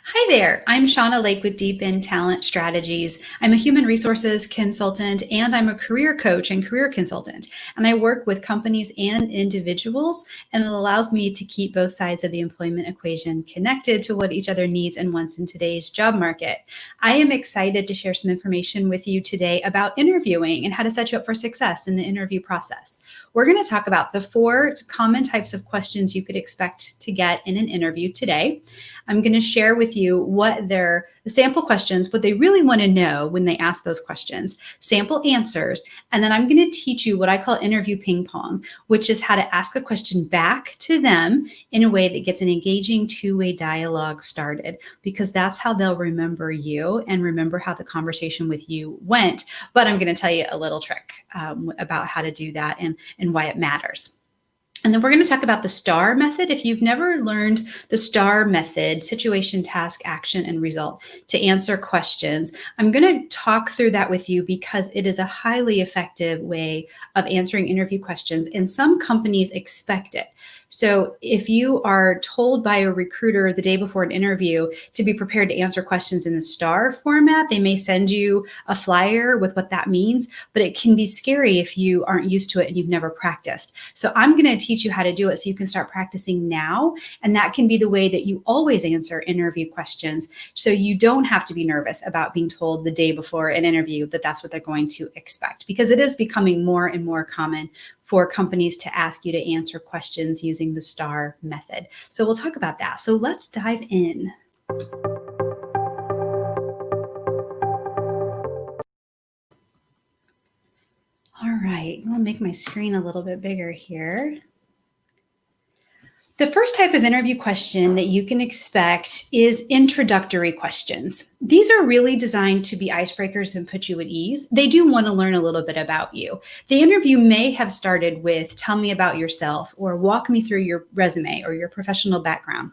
Hi there, I'm Shauna Lake with Deep in Talent Strategies. I'm a human resources consultant and I'm a career coach and career consultant. And I work with companies and individuals, and it allows me to keep both sides of the employment equation connected to what each other needs and wants in today's job market. I am excited to share some information with you today about interviewing and how to set you up for success in the interview process. We're going to talk about the 4 common types of questions you could expect to get in an interview today. I'm going to share with you what the sample questions, what they really want to know when they ask those questions, sample answers, and then I'm going to teach you what I call interview ping pong, which is how to ask a question back to them in a way that gets an engaging two-way dialogue started, because that's how they'll remember you and remember how the conversation with you went. But I'm going to tell you a little trick about how to do that and why it matters. And then we're going to talk about the STAR method. If you've never learned the STAR method, situation, task, action, and result, to answer questions, I'm going to talk through that with you because it is a highly effective way of answering interview questions, and some companies expect it. So if you are told by a recruiter the day before an interview to be prepared to answer questions in the STAR format, they may send you a flyer with what that means, but it can be scary if you aren't used to it and you've never practiced. So I'm going to teach you how to do it so you can start practicing now, and that can be the way that you always answer interview questions, so you don't have to be nervous about being told the day before an interview that that's what they're going to expect, because it is becoming more and more common for companies to ask you to answer questions using the STAR method. So we'll talk about that. So let's dive in. All right, I'll make my screen a little bit bigger here. The first type of interview question that you can expect is introductory questions. These are really designed to be icebreakers and put you at ease. They do want to learn a little bit about you. The interview may have started with, tell me about yourself, or walk me through your resume or your professional background.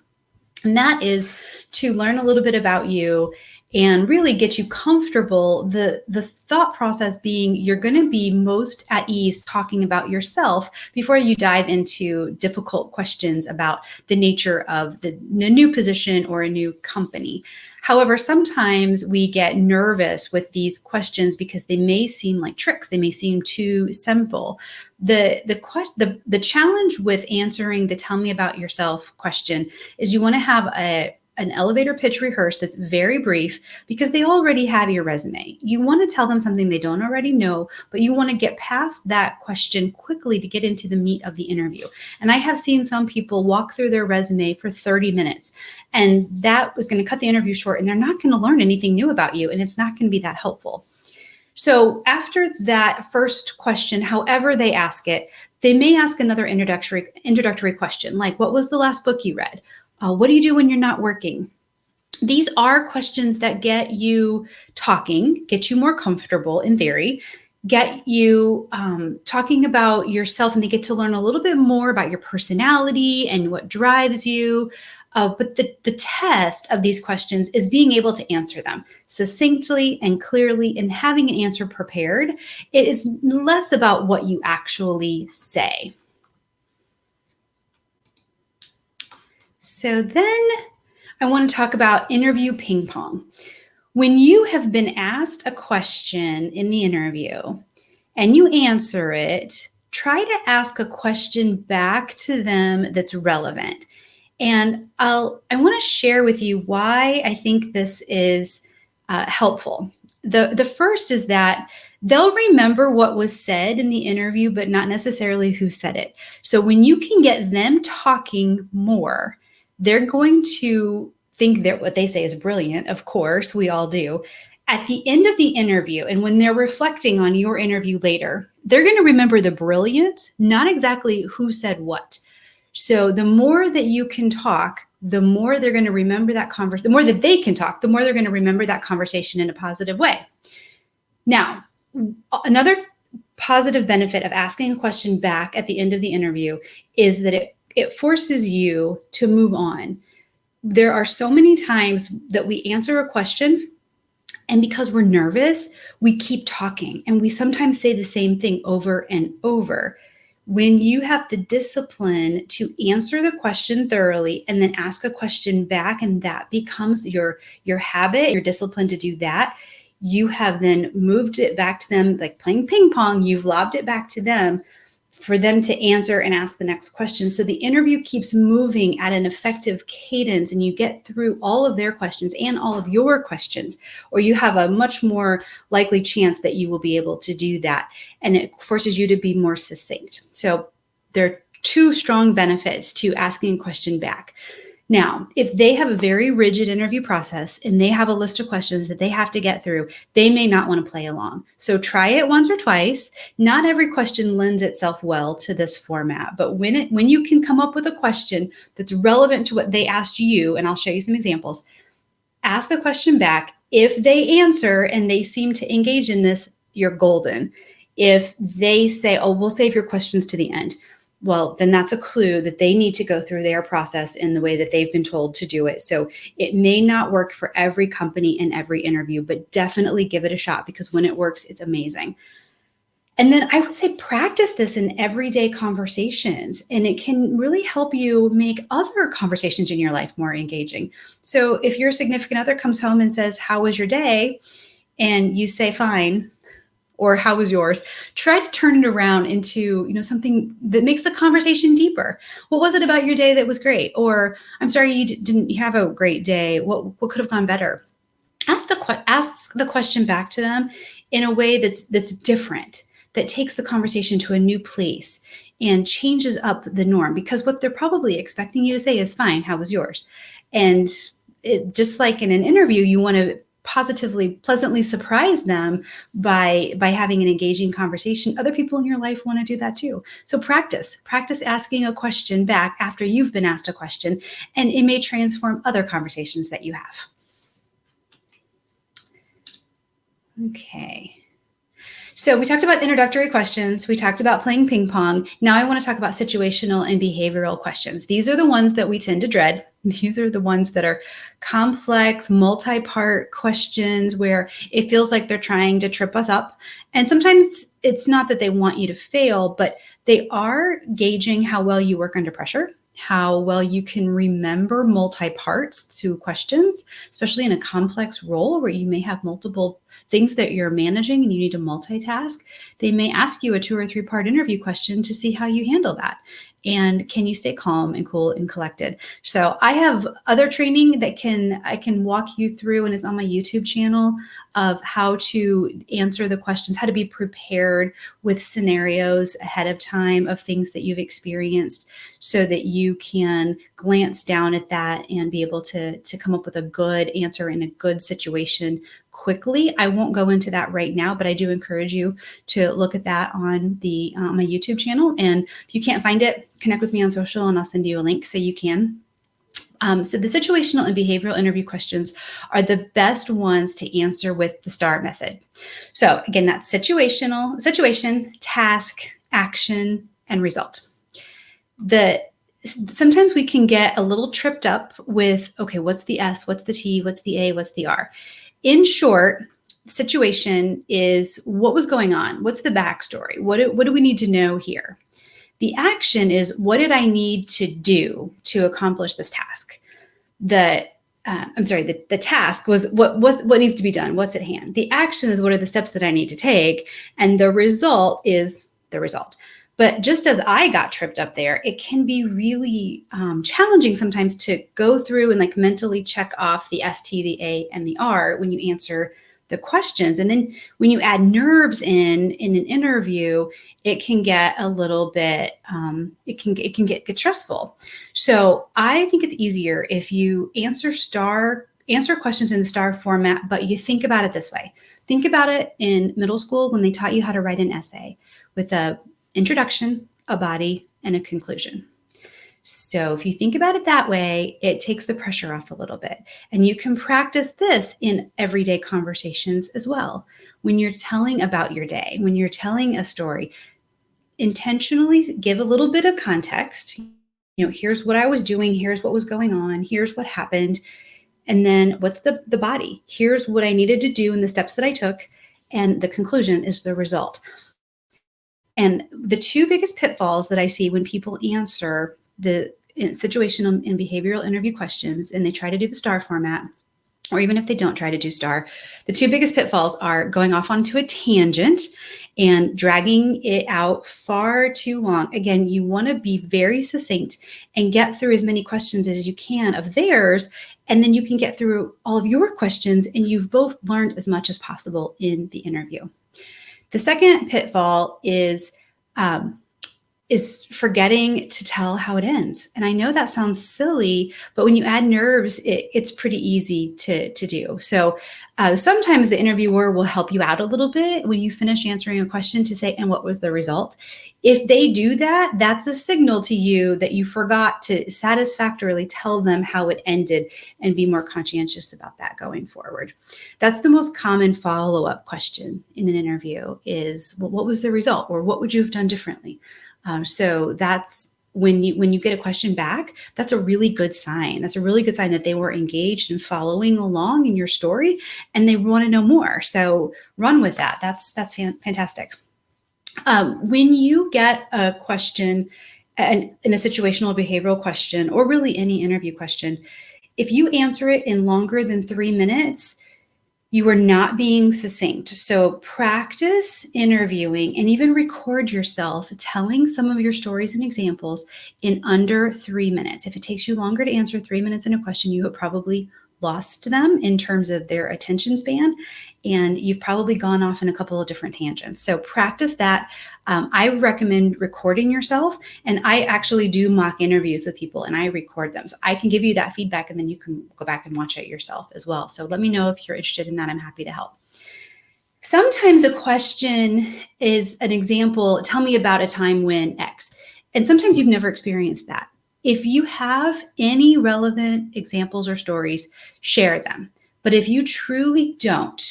And that is to learn a little bit about you and really get you comfortable. The thought process being you're going to be most at ease talking about yourself before you dive into difficult questions about the nature of the new position or a new company. However, sometimes we get nervous with these questions because they may seem like tricks. They may seem too simple. The challenge with answering the tell me about yourself question is you want to have an elevator pitch rehearsed that's very brief, because they already have your resume. You want to tell them something they don't already know, but you want to get past that question quickly to get into the meat of the interview. And I have seen some people walk through their resume for 30 minutes, and that was going to cut the interview short, and they're not going to learn anything new about you, and it's not going to be that helpful. So after that first question, however they ask it, they may ask another introductory question, like, what was the last book you read? What do you do when you're not working? These are questions that get you talking, get you more comfortable in theory, get you talking about yourself, and they get to learn a little bit more about your personality and what drives you. But the test of these questions is being able to answer them succinctly and clearly and having an answer prepared. It is less about what you actually say. So then I want to talk about interview ping pong. When you have been asked a question in the interview and you answer it, try to ask a question back to them that's relevant. And I want to share with you why I think this is helpful. The first is that they'll remember what was said in the interview, but not necessarily who said it. So when you can get them talking more, they're going to think that what they say is brilliant. Of course, we all do. At the end of the interview, and when they're reflecting on your interview later, they're going to remember the brilliance, not exactly who said what. So the more that you can talk, the more they're going to remember that conversation. The more that they can talk, the more they're going to remember that conversation in a positive way. Now, another positive benefit of asking a question back at the end of the interview is that it forces you to move on. There are so many times that we answer a question, and because we're nervous, we keep talking, and we sometimes say the same thing over and over. When you have the discipline to answer the question thoroughly and then ask a question back, and that becomes your habit, your discipline to do that, you have then moved it back to them, like playing ping pong. You've lobbed it back to them for them to answer and ask the next question. So the interview keeps moving at an effective cadence, and you get through all of their questions and all of your questions, or you have a much more likely chance that you will be able to do that. And it forces you to be more succinct. So there are two strong benefits to asking a question back. Now, if they have a very rigid interview process and they have a list of questions that they have to get through, they may not want to play along. So try it once or twice. Not every question lends itself well to this format, but when you can come up with a question that's relevant to what they asked you, and I'll show you some examples, ask a question back. If they answer and they seem to engage in this, you're golden. If they say, oh, we'll save your questions to the end, well, then that's a clue that they need to go through their process in the way that they've been told to do it. So it may not work for every company and every interview, but definitely give it a shot, because when it works, it's amazing. And then I would say practice this in everyday conversations, and it can really help you make other conversations in your life more engaging. So if your significant other comes home and says, how was your day? And you say, fine, or how was yours? Try to turn it around into, something that makes the conversation deeper. What was it about your day that was great? Or I'm sorry you didn't have a great day. What could have gone better? Ask the question back to them in a way that's different, that takes the conversation to a new place and changes up the norm, because what they're probably expecting you to say is, fine, how was yours? And just like in an interview, you want to pleasantly surprise them by having an engaging conversation. Other people in your life want to do that too. So practice asking a question back after you've been asked a question, and it may transform other conversations that you have. Okay. So we talked about introductory questions. We talked about playing ping pong. Now I want to talk about situational and behavioral questions. These are the ones that we tend to dread. These are the ones that are complex, multi-part questions where it feels like they're trying to trip us up. And sometimes it's not that they want you to fail, but they are gauging how well you work under pressure, how well you can remember multi-parts to questions, especially in a complex role where you may have multiple things that you're managing and you need to multitask. They may ask you a 2 or 3 part interview question to see how you handle that. And can you stay calm and cool and collected? So I have other training that I can walk you through, and it's on my YouTube channel, of how to answer the questions, how to be prepared with scenarios ahead of time of things that you've experienced, so that you can glance down at that and be able to come up with a good answer in a good situation quickly. I won't go into that right now, but I do encourage you to look at that on my YouTube channel. And if you can't find it, connect with me on social and I'll send you a link so you can. So the situational and behavioral interview questions are the best ones to answer with the STAR method. So again, that's situation, task, action, and result. Sometimes we can get a little tripped up with, okay, what's the S, what's the T, what's the A, what's the R? In short, situation is what was going on? What's the backstory? What do we need to know here? The action is, what did I need to do to accomplish this task? The task was what needs to be done? What's at hand? The action is, what are the steps that I need to take? And the result is the result. But just as I got tripped up there, it can be really challenging sometimes to go through and like mentally check off the S, T, the A, and the R when you answer the questions. And then when you add nerves in an interview, it can get a little bit, it can get stressful. So I think it's easier if you answer questions in the STAR format, but you think about it this way. Think about it in middle school when they taught you how to write an essay with a introduction, a body, and a conclusion. So if you think about it that way, it takes the pressure off a little bit. And you can practice this in everyday conversations as well. When you're telling about your day, when you're telling a story, intentionally give a little bit of context. Here's what I was doing, here's what was going on, here's what happened. And then what's the body? Here's what I needed to do and the steps that I took. And the conclusion is the result. And the two biggest pitfalls that I see when people answer the situational and behavioral interview questions and they try to do the STAR format, or even if they don't try to do STAR, the two biggest pitfalls are going off onto a tangent and dragging it out far too long. Again, you want to be very succinct and get through as many questions as you can of theirs, and then you can get through all of your questions and you've both learned as much as possible in the interview. The second pitfall is forgetting to tell how it ends. And I know that sounds silly, but when you add nerves, it's pretty easy to do. So sometimes the interviewer will help you out a little bit when you finish answering a question to say, and what was the result? If they do that, that's a signal to you that you forgot to satisfactorily tell them how it ended, and be more conscientious about that going forward. That's the most common follow-up question in an interview is, well, what was the result? Or what would you have done differently? So that's when you get a question back, that's a really good sign. That's a really good sign that they were engaged and following along in your story and they want to know more. So run with that. That's fantastic. When you get a question in a situational behavioral question, or really any interview question, if you answer it in longer than 3 minutes, you are not being succinct. So practice interviewing and even record yourself telling some of your stories and examples in under 3 minutes. If it takes you longer to answer 3 minutes in a question, you have probably lost them in terms of their attention span, and you've probably gone off in a couple of different tangents. So practice that. I recommend recording yourself, and I actually do mock interviews with people and I record them. So I can give you that feedback and then you can go back and watch it yourself as well. So let me know if you're interested in that. I'm happy to help. Sometimes a question is an example, tell me about a time when X. And sometimes you've never experienced that. If you have any relevant examples or stories, share them. But if you truly don't,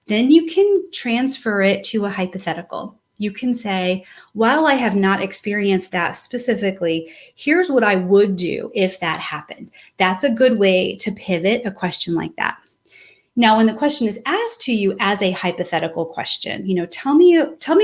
then you can transfer it to a hypothetical. You can say, while I have not experienced that specifically, here's what I would do if that happened. That's a good way to pivot a question like that. Now, when the question is asked to you as a hypothetical question, tell me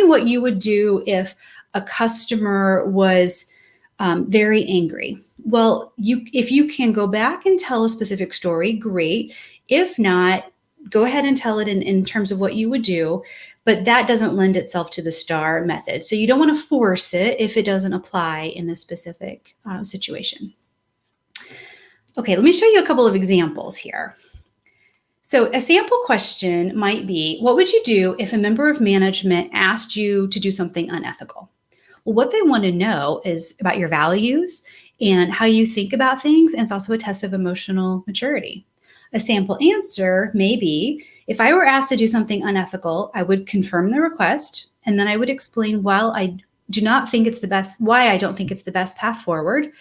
what you would do if a customer was very angry. Well, if you can go back and tell a specific story, great. If not, go ahead and tell it in terms of what you would do, but that doesn't lend itself to the STAR method. So you don't want to force it if it doesn't apply in a specific situation. Okay, let me show you a couple of examples here. So a sample question might be, what would you do if a member of management asked you to do something unethical? Well, what they want to know is about your values and how you think about things, and it's also a test of emotional maturity. A sample answer may be, if I were asked to do something unethical, I would confirm the request, and then I would explain why I don't think it's the best path forward.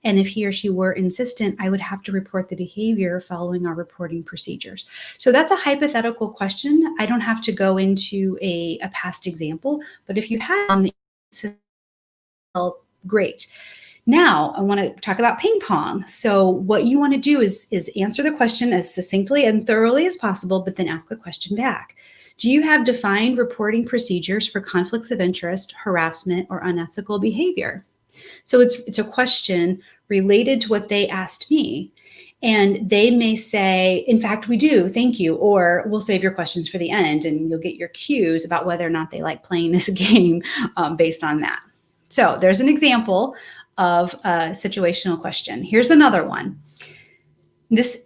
And if he or she were insistent, I would have to report the behavior following our reporting procedures. So that's a hypothetical question. I don't have to go into a past example, but if you have on the great. Now I want to talk about ping pong. So what you want to do is answer the question as succinctly and thoroughly as possible, but then ask the question back. Do you have defined reporting procedures for conflicts of interest, harassment, or unethical behavior? So it's a question related to what they asked me. And they may say, in fact, we do, thank you. Or we'll save your questions for the end and you'll get your cues about whether or not they like playing this game based on that. So there's an example of a situational question. Here's another one. This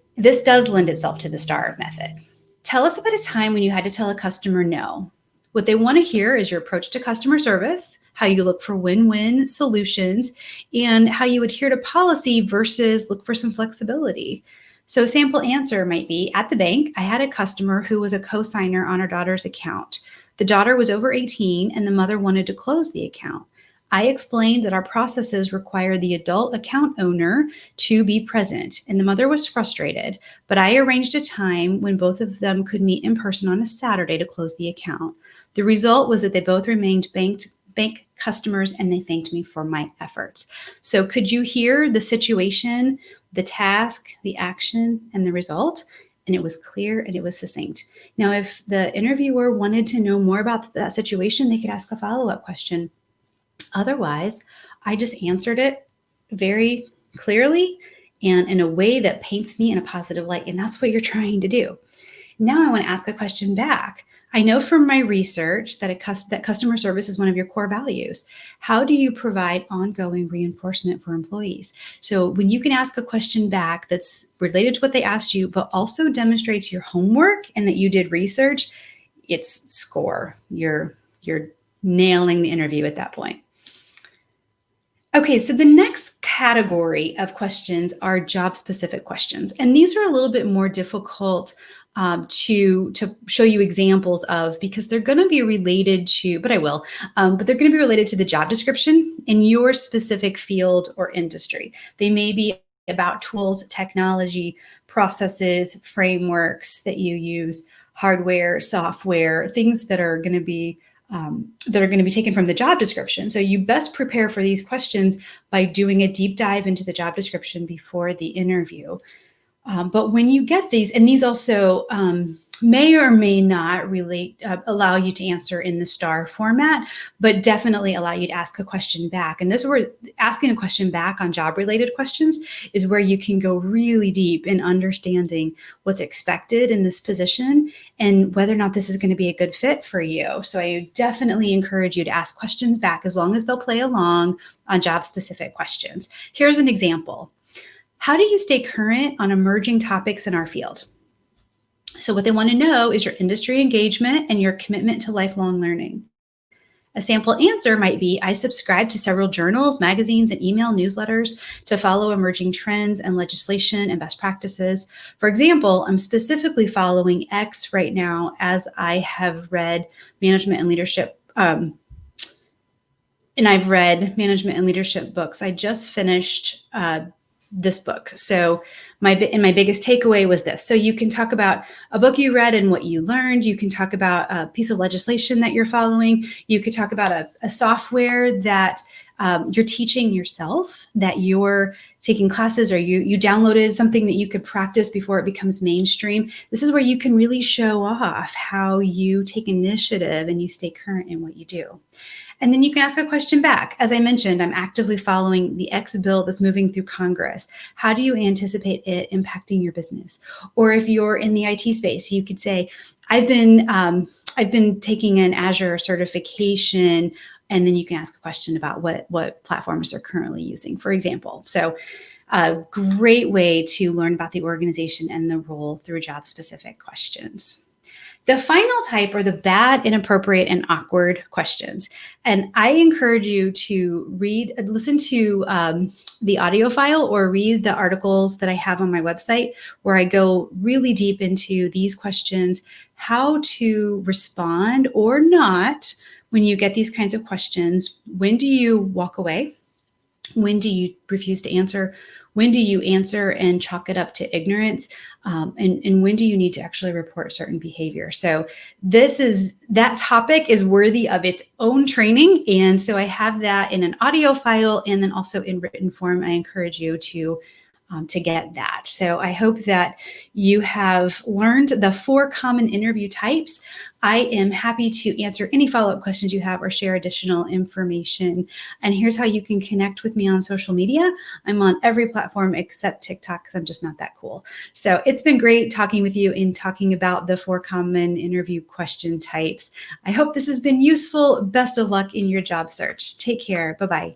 does lend itself to the STAR method. Tell us about a time when you had to tell a customer no. What they want to hear is your approach to customer service, how you look for win-win solutions, and how you adhere to policy versus look for some flexibility. So a sample answer might be, at the bank, I had a customer who was a co-signer on her daughter's account. The daughter was over 18 and the mother wanted to close the account. I explained that our processes require the adult account owner to be present, and the mother was frustrated, but I arranged a time when both of them could meet in person on a Saturday to close the account. The result was that they both remained bank customers and they thanked me for my efforts. So could you hear the situation, the task, the action, and the result? And it was clear and it was succinct. Now, if the interviewer wanted to know more about that situation, they could ask a follow-up question. Otherwise, I just answered it very clearly and in a way that paints me in a positive light. And that's what you're trying to do. Now I want to ask a question back. I know from my research that that customer service is one of your core values. How do you provide ongoing reinforcement for employees? So when you can ask a question back that's related to what they asked you, but also demonstrates your homework and that you did research, it's score. You're nailing the interview at that point. Okay, so the next category of questions are job-specific questions. And these are a little bit more difficult to show you examples of because they're going to be related to, but I will, but they're going to be related to the job description in your specific field or industry. They may be about tools, technology, processes, frameworks that you use, hardware, software, things that are going to be taken from the job description. So you best prepare for these questions by doing a deep dive into the job description before the interview. But when you get these, and these also may or may not allow you to answer in the STAR format, but definitely allow you to ask a question back. And this is where asking a question back on job-related questions is where you can go really deep in understanding what's expected in this position and whether or not this is going to be a good fit for you. So I definitely encourage you to ask questions back as long as they'll play along on job-specific questions. Here's an example. How do you stay current on emerging topics in our field? So what they want to know is your industry engagement and your commitment to lifelong learning. A sample answer might be, I subscribe to several journals, magazines, and email newsletters to follow emerging trends and legislation and best practices. For example, I'm specifically following X right now as I have read management and leadership books. I just finished this book. So my biggest takeaway was this. So you can talk about a book you read and what you learned. You can talk about a piece of legislation that you're following. You could talk about a software that you're teaching yourself, that you're taking classes, or you downloaded something that you could practice before it becomes mainstream. This is where you can really show off how you take initiative and you stay current in what you do. And then you can ask a question back. As I mentioned, I'm actively following the X bill that's moving through Congress. How do you anticipate it impacting your business? Or if you're in the IT space, you could say, I've been taking an Azure certification, and then you can ask a question about what platforms they're currently using, for example. So a great way to learn about the organization and the role through job-specific questions. The final type are the bad, inappropriate, and awkward questions. And I encourage you to listen to the audio file or read the articles that I have on my website where I go really deep into these questions, how to respond or not when you get these kinds of questions. When do you walk away? When do you refuse to answer? When do you answer and chalk it up to ignorance? And when do you need to actually report certain behavior? So that topic is worthy of its own training. And so I have that in an audio file and then also in written form. I encourage you to get that. So I hope that you have learned the 4 common interview types. I am happy to answer any follow-up questions you have or share additional information. And here's how you can connect with me on social media. I'm on every platform except TikTok because I'm just not that cool. So it's been great talking with you and talking about the 4 common interview question types. I hope this has been useful. Best of luck in your job search. Take care. Bye-bye.